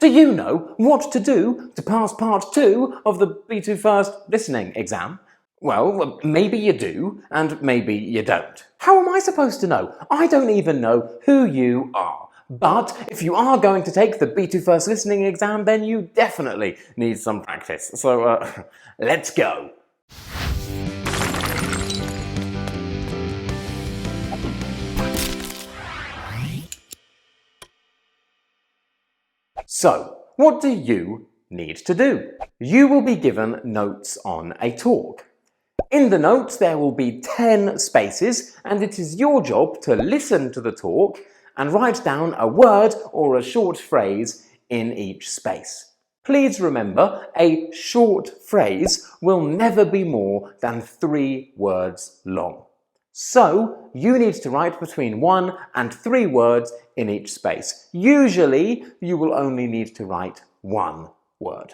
Do you know what to do to pass part 2 of the B2 First listening exam? Well, maybe you do, and maybe you don't. How am I supposed to know? I don't even know who you are. But if you are going to take the B2 First listening exam, then you definitely need some practice. So, let's go. So, what do you need to do? You will be given notes on a talk. In the notes, there will be 10 spaces, and it is your job to listen to the talk and write down a word or a short phrase in each space. Please remember, a short phrase will never be more than 3 words long. So, you need to write between 1 and 3 words in each space. Usually, you will only need to write 1 word.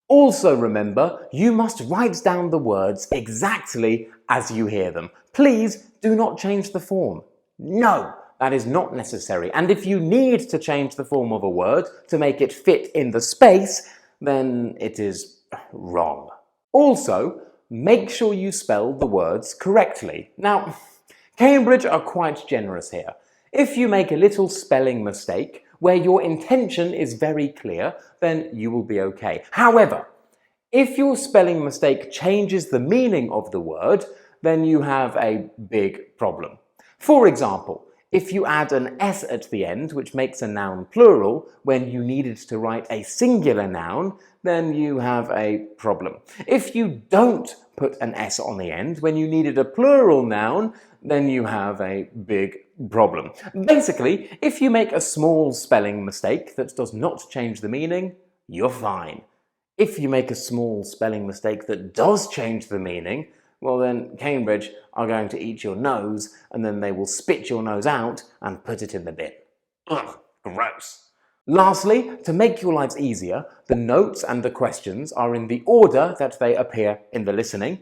Also remember, you must write down the words exactly as you hear them. Please do not change the form. No, that is not necessary. And if you need to change the form of a word to make it fit in the space, then it is wrong. Also, make sure you spell the words correctly. Now, Cambridge are quite generous here. If you make a little spelling mistake where your intention is very clear, then you will be okay. However, if your spelling mistake changes the meaning of the word, then you have a big problem. For example, if you add an S at the end, which makes a noun plural, when you needed to write a singular noun, then you have a problem. If you don't put an S on the end when you needed a plural noun, then you have a big problem. Basically, if you make a small spelling mistake that does not change the meaning, you're fine. If you make a small spelling mistake that does change the meaning, well then Cambridge are going to eat your nose and then they will spit your nose out and put it in the bin. Ugh, gross. Lastly, to make your lives easier, the notes and the questions are in the order that they appear in the listening,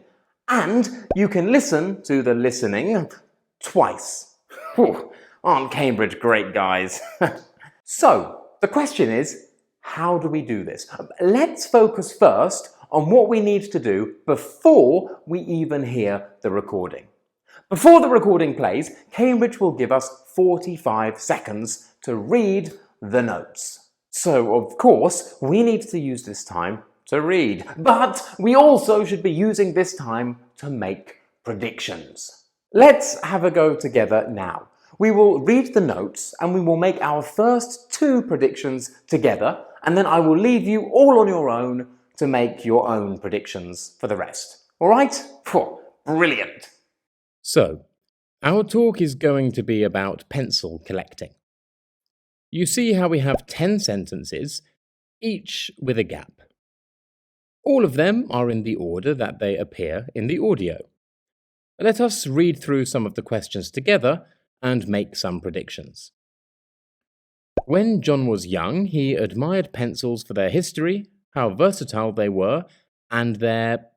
and you can listen to the listening twice. Whew, aren't Cambridge great guys? So, the question is, how do we do this? Let's focus first on what we need to do before we even hear the recording. Before the recording plays, Cambridge will give us 45 seconds to read the notes. So, of course, we need to use this time to read, but we also should be using this time to make predictions. Let's have a go together now. We will read the notes and we will make our first 2 predictions together, and then I will leave you all on your own to make your own predictions for the rest. All right? Brilliant. So, our talk is going to be about pencil collecting. You see how we have 10 sentences, each with a gap. All of them are in the order that they appear in the audio. Let us read through some of the questions together and make some predictions. When John was young, he admired pencils for their history, how versatile they were, and their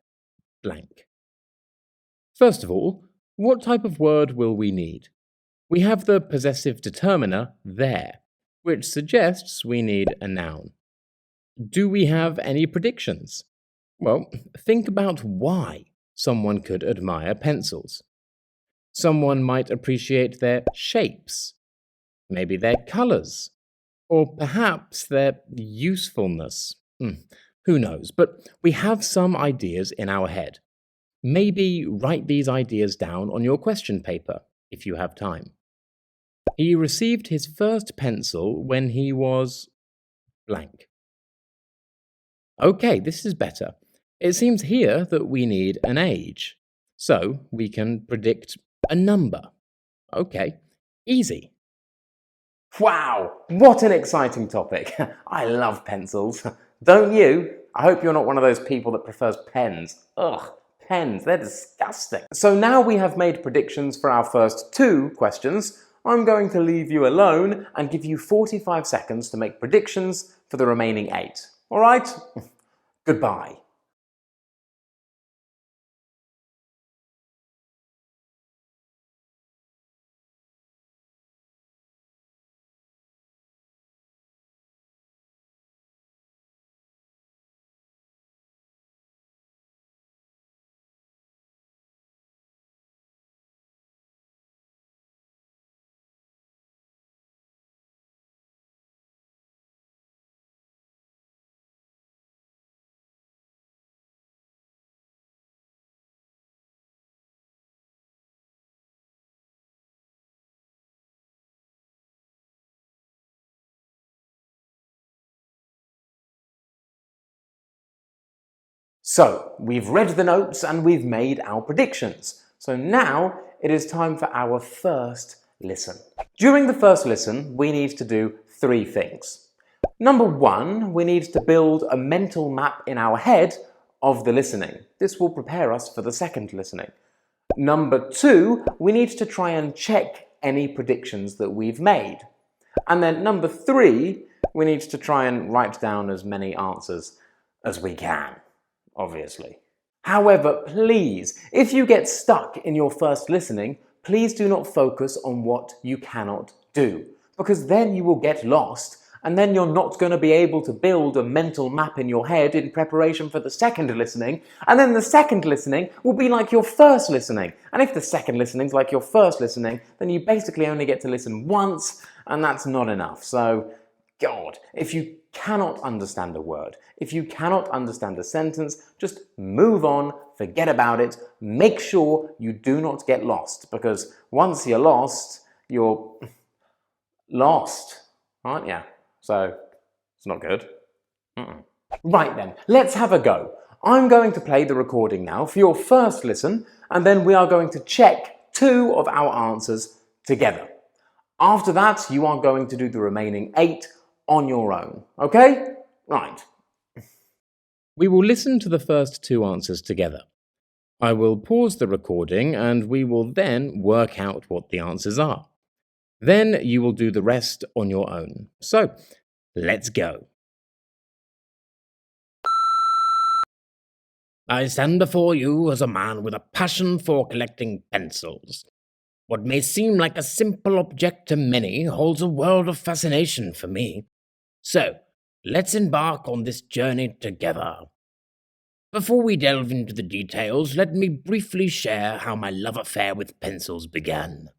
blank. First of all, what type of word will we need? We have the possessive determiner there, which suggests we need a noun. Do we have any predictions? Well, think about why someone could admire pencils. Someone might appreciate their shapes, maybe their colours, or perhaps their usefulness. Who knows? But we have some ideas in our head. Maybe write these ideas down on your question paper, if you have time. He received his first pencil when he was blank. Okay, this is better. It seems here that we need an age, so we can predict a number. Okay, easy. Wow, what an exciting topic. I love pencils. Don't you? I hope you're not one of those people that prefers pens. Ugh, pens, they're disgusting. So now we have made predictions for our first 2 questions. I'm going to leave you alone and give you 45 seconds to make predictions for the remaining 8. All right? Goodbye. So, we've read the notes and we've made our predictions. So now it is time for our first listen. During the first listen, we need to do 3 things. Number 1, we need to build a mental map in our head of the listening. This will prepare us for the second listening. Number 2, we need to try and check any predictions that we've made. And then number 3, we need to try and write down as many answers as we can, obviously. However, please, if you get stuck in your first listening, please do not focus on what you cannot do, because then you will get lost, and then you're not going to be able to build a mental map in your head in preparation for the second listening, and then the second listening will be like your first listening. And if the second listening is like your first listening, then you basically only get to listen once, and that's not enough. So, God, if you cannot understand a word, if you cannot understand a sentence, just move on, forget about it, make sure you do not get lost, because once you're lost, you're lost, aren't you? So, it's not good. Right then, let's have a go. I'm going to play the recording now for your first listen, and then we are going to check 2 of our answers together. After that, you are going to do the remaining 8 on your own, okay? Right. We will listen to the first 2 answers together. I will pause the recording and we will then work out what the answers are. Then you will do the rest on your own. So, let's go. I stand before you as a man with a passion for collecting pencils. What may seem like a simple object to many holds a world of fascination for me. So, let's embark on this journey together. Before we delve into the details, let me briefly share how my love affair with pencils began.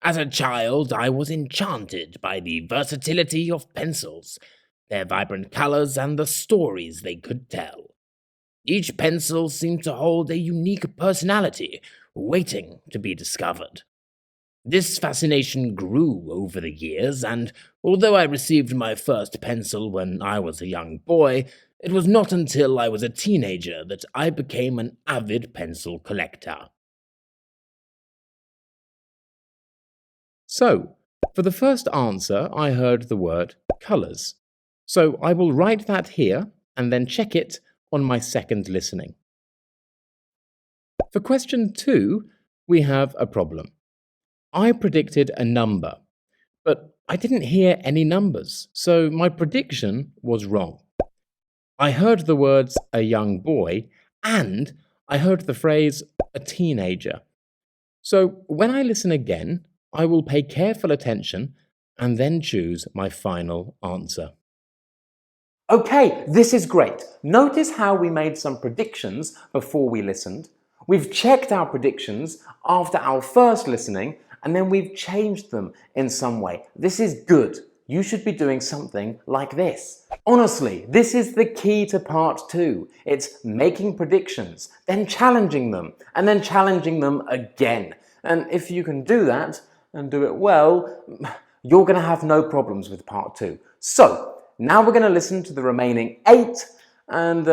As a child, I was enchanted by the versatility of pencils, their vibrant colors, and the stories they could tell. Each pencil seemed to hold a unique personality, waiting to be discovered. This fascination grew over the years, and although I received my first pencil when I was a young boy, it was not until I was a teenager that I became an avid pencil collector. So, for the first answer, I heard the word colours. So I will write that here and then check it on my second listening. For question 2, we have a problem. I predicted a number, but I didn't hear any numbers, so my prediction was wrong. I heard the words a young boy, and I heard the phrase a teenager. So when I listen again, I will pay careful attention and then choose my final answer. Okay, this is great. Notice how we made some predictions before we listened. We've checked our predictions after our first listening, and then we've changed them in some way. This is good. You should be doing something like this. Honestly, this is the key to part 2. It's making predictions, then challenging them, and then challenging them again. And if you can do that, and do it well, you're going to have no problems with part 2. So, now we're going to listen to the remaining 8, and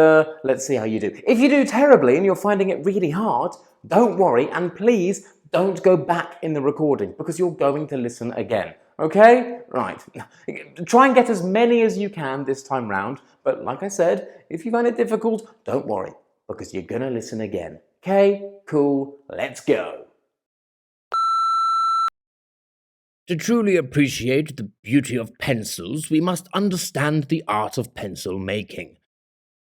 let's see how you do. If you do terribly and you're finding it really hard, don't worry, and please don't go back in the recording, because you're going to listen again. Okay? Right. Try and get as many as you can this time round, but like I said, if you find it difficult, don't worry, because you're going to listen again. Okay? Cool. Let's go. To truly appreciate the beauty of pencils, we must understand the art of pencil making.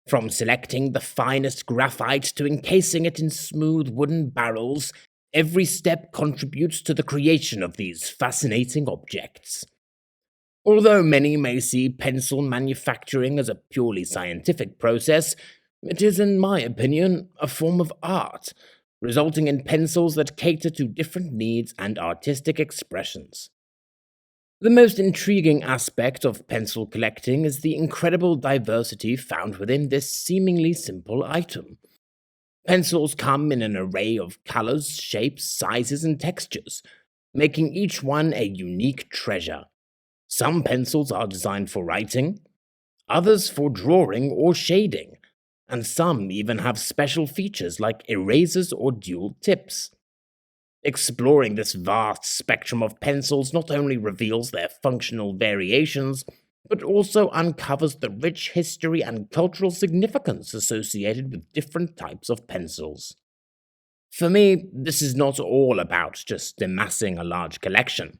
From selecting the finest graphite to encasing it in smooth wooden barrels, every step contributes to the creation of these fascinating objects. Although many may see pencil manufacturing as a purely scientific process, it is, in my opinion, a form of art, resulting in pencils that cater to different needs and artistic expressions. The most intriguing aspect of pencil collecting is the incredible diversity found within this seemingly simple item. Pencils come in an array of colors, shapes, sizes, and textures, making each one a unique treasure. Some pencils are designed for writing, others for drawing or shading, and some even have special features like erasers or dual tips. Exploring this vast spectrum of pencils not only reveals their functional variations, but also uncovers the rich history and cultural significance associated with different types of pencils. For me, this is not all about just amassing a large collection.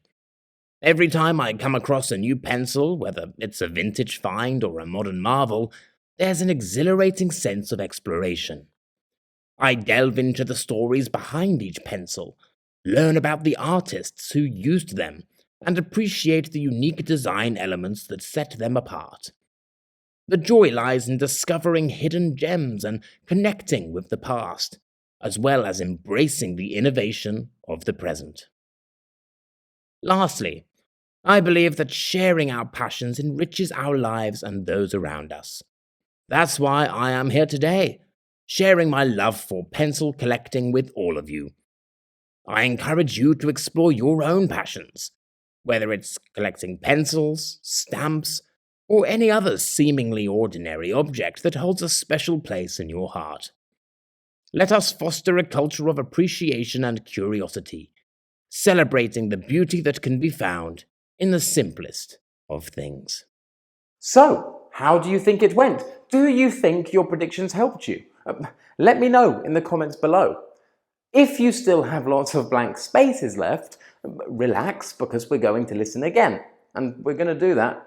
Every time I come across a new pencil, whether it's a vintage find or a modern marvel, there's an exhilarating sense of exploration. I delve into the stories behind each pencil, learn about the artists who used them, and appreciate the unique design elements that set them apart. The joy lies in discovering hidden gems and connecting with the past, as well as embracing the innovation of the present. Lastly, I believe that sharing our passions enriches our lives and those around us. That's why I am here today, sharing my love for pencil collecting with all of you. I encourage you to explore your own passions, whether it's collecting pencils, stamps, or any other seemingly ordinary object that holds a special place in your heart. Let us foster a culture of appreciation and curiosity, celebrating the beauty that can be found in the simplest of things. So, how do you think it went? Do you think your predictions helped you? Let me know in the comments below. If you still have lots of blank spaces left, relax because we're going to listen again. And we're going to do that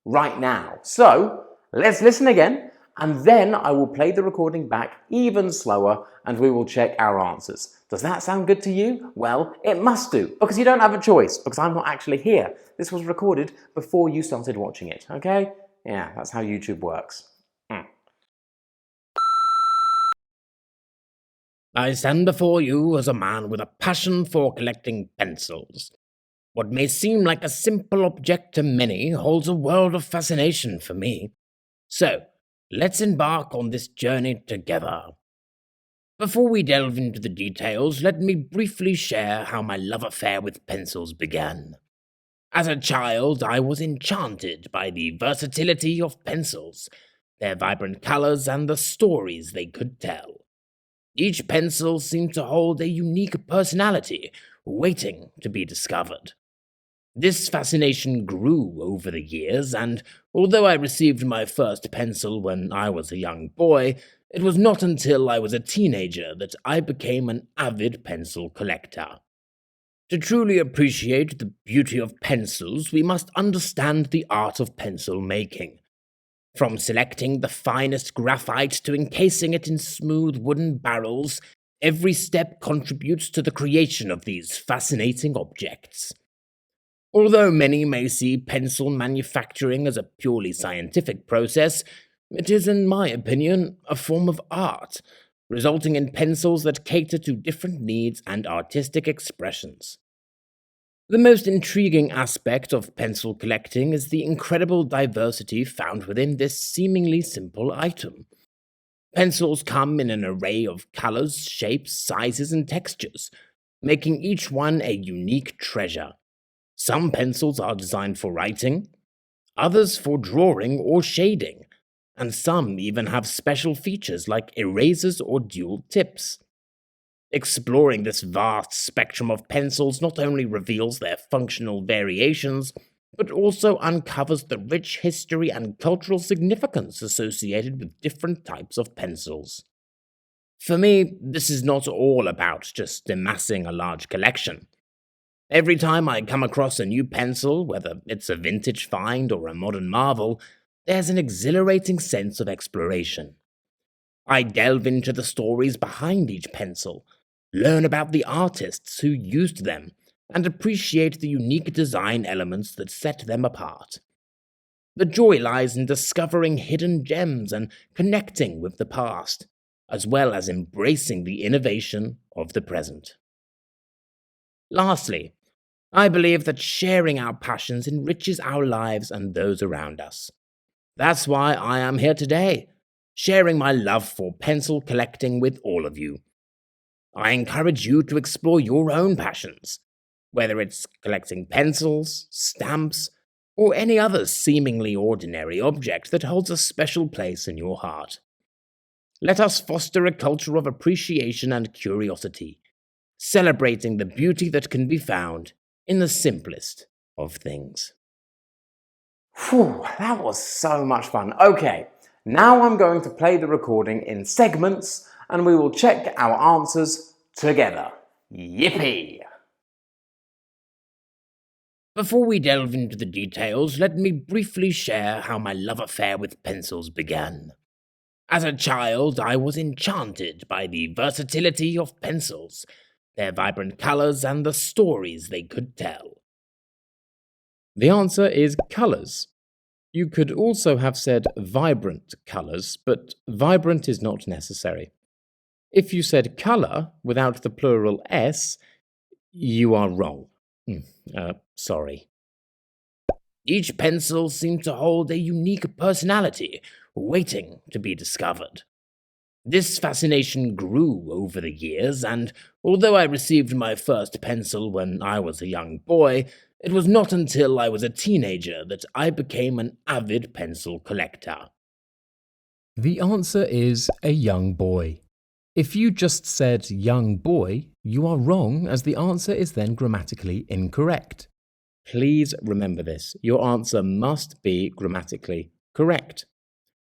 right now. So, let's listen again, and then I will play the recording back even slower and we will check our answers. Does that sound good to you? Well, it must do, because you don't have a choice, because I'm not actually here. This was recorded before you started watching it, okay? Yeah, that's how YouTube works. I stand before you as a man with a passion for collecting pencils. What may seem like a simple object to many holds a world of fascination for me. So, let's embark on this journey together. Before we delve into the details, let me briefly share how my love affair with pencils began. As a child, I was enchanted by the versatility of pencils, their vibrant colors, and the stories they could tell. Each pencil seemed to hold a unique personality, waiting to be discovered. This fascination grew over the years, and although I received my first pencil when I was a young boy, it was not until I was a teenager that I became an avid pencil collector. To truly appreciate the beauty of pencils, we must understand the art of pencil making. From selecting the finest graphite to encasing it in smooth wooden barrels, every step contributes to the creation of these fascinating objects. Although many may see pencil manufacturing as a purely scientific process, it is, in my opinion, a form of art, resulting in pencils that cater to different needs and artistic expressions. The most intriguing aspect of pencil collecting is the incredible diversity found within this seemingly simple item. Pencils come in an array of colors, shapes, sizes, and textures, making each one a unique treasure. Some pencils are designed for writing, others for drawing or shading, and some even have special features like erasers or dual tips. Exploring this vast spectrum of pencils not only reveals their functional variations, but also uncovers the rich history and cultural significance associated with different types of pencils. For me, this is not all about just amassing a large collection. Every time I come across a new pencil, whether it's a vintage find or a modern marvel, there's an exhilarating sense of exploration. I delve into the stories behind each pencil, learn about the artists who used them, and appreciate the unique design elements that set them apart. The joy lies in discovering hidden gems and connecting with the past, as well as embracing the innovation of the present. Lastly, I believe that sharing our passions enriches our lives and those around us. That's why I am here today, sharing my love for pencil collecting with all of you. I encourage you to explore your own passions, whether it's collecting pencils, stamps, or any other seemingly ordinary object that holds a special place in your heart. Let us foster a culture of appreciation and curiosity, celebrating the beauty that can be found in the simplest of things. Phew, that was so much fun. Okay, now I'm going to play the recording in segments and we will check our answers together. Yippee! Before we delve into the details, let me briefly share how my love affair with pencils began. As a child, I was enchanted by the versatility of pencils, their vibrant colors, and the stories they could tell. The answer is colors. You could also have said vibrant colors, but vibrant is not necessary. If you said color without the plural S, you are wrong. Sorry. Each pencil seemed to hold a unique personality, waiting to be discovered. This fascination grew over the years, and although I received my first pencil when I was a young boy, it was not until I was a teenager that I became an avid pencil collector. The answer is a young boy. If you just said young boy, you are wrong, as the answer is then grammatically incorrect. Please remember this. Your answer must be grammatically correct.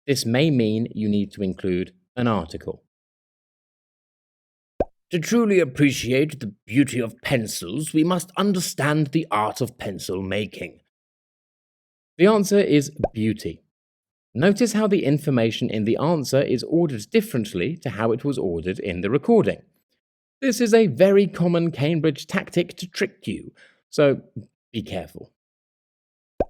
This may mean you need to include an article. To truly appreciate the beauty of pencils, we must understand the art of pencil making. The answer is beauty. Notice how the information in the answer is ordered differently to how it was ordered in the recording. This is a very common Cambridge tactic to trick you, so be careful.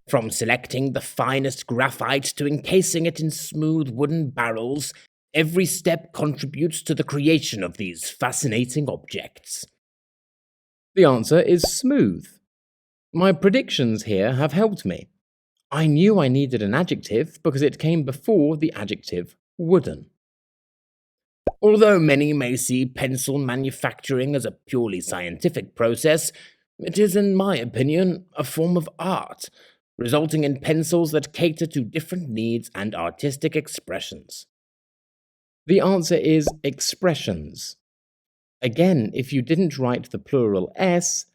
From selecting the finest graphite to encasing it in smooth wooden barrels, every step contributes to the creation of these fascinating objects. The answer is smooth. My predictions here have helped me. I knew I needed an adjective because it came before the adjective wooden. Although many may see pencil manufacturing as a purely scientific process, it is, in my opinion, a form of art, resulting in pencils that cater to different needs and artistic expressions. The answer is expressions. Again, if you didn't write the plural S,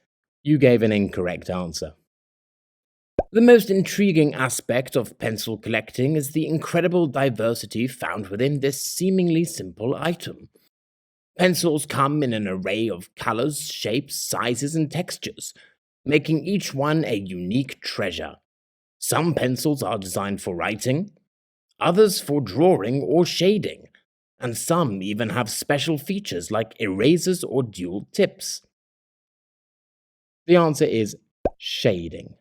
you gave an incorrect answer. The most intriguing aspect of pencil collecting is the incredible diversity found within this seemingly simple item. Pencils come in an array of colors, shapes, sizes, and textures, making each one a unique treasure. Some pencils are designed for writing, others for drawing or shading, and some even have special features like erasers or dual tips. The answer is shading.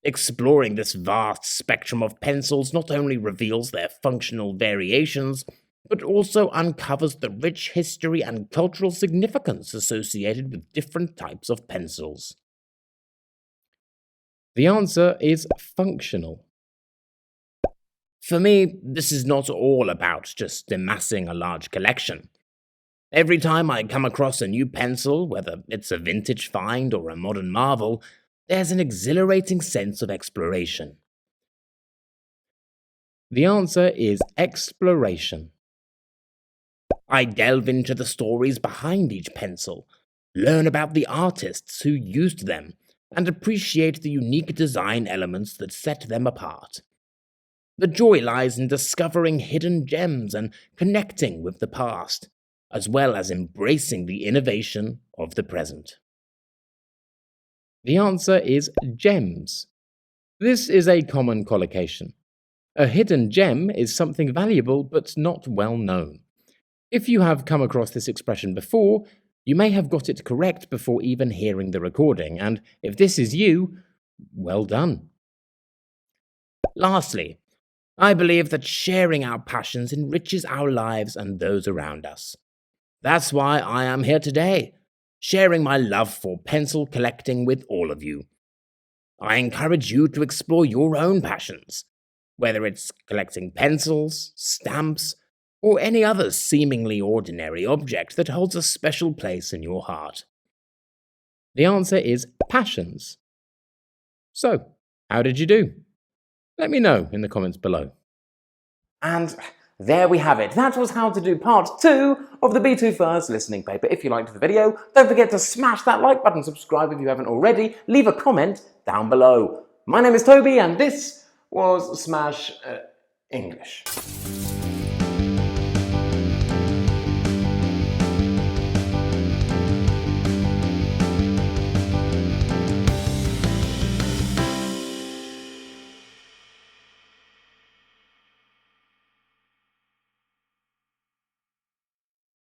Exploring this vast spectrum of pencils not only reveals their functional variations, but also uncovers the rich history and cultural significance associated with different types of pencils. The answer is functional. For me, this is not all about just amassing a large collection. Every time I come across a new pencil, whether it's a vintage find or a modern marvel, there's an exhilarating sense of exploration. The answer is exploration. I delve into the stories behind each pencil, learn about the artists who used them, and appreciate the unique design elements that set them apart. The joy lies in discovering hidden gems and connecting with the past, as well as embracing the innovation of the present. The answer is gems. This is a common collocation. A hidden gem is something valuable but not well known. If you have come across this expression before, you may have got it correct before even hearing the recording, and if this is you, well done. Lastly, I believe that sharing our passions enriches our lives and those around us. That's why I am here today, sharing my love for pencil collecting with all of you. I encourage you to explore your own passions, whether it's collecting pencils, stamps, or any other seemingly ordinary object that holds a special place in your heart. The answer is passions. So, how did you do? Let me know in the comments below. And There we have it. That was how to do part 2 of the B2 First listening paper. If you liked the video, don't forget to smash that like button, subscribe if you haven't already, leave a comment down below. My name is Toby and this was Smash English.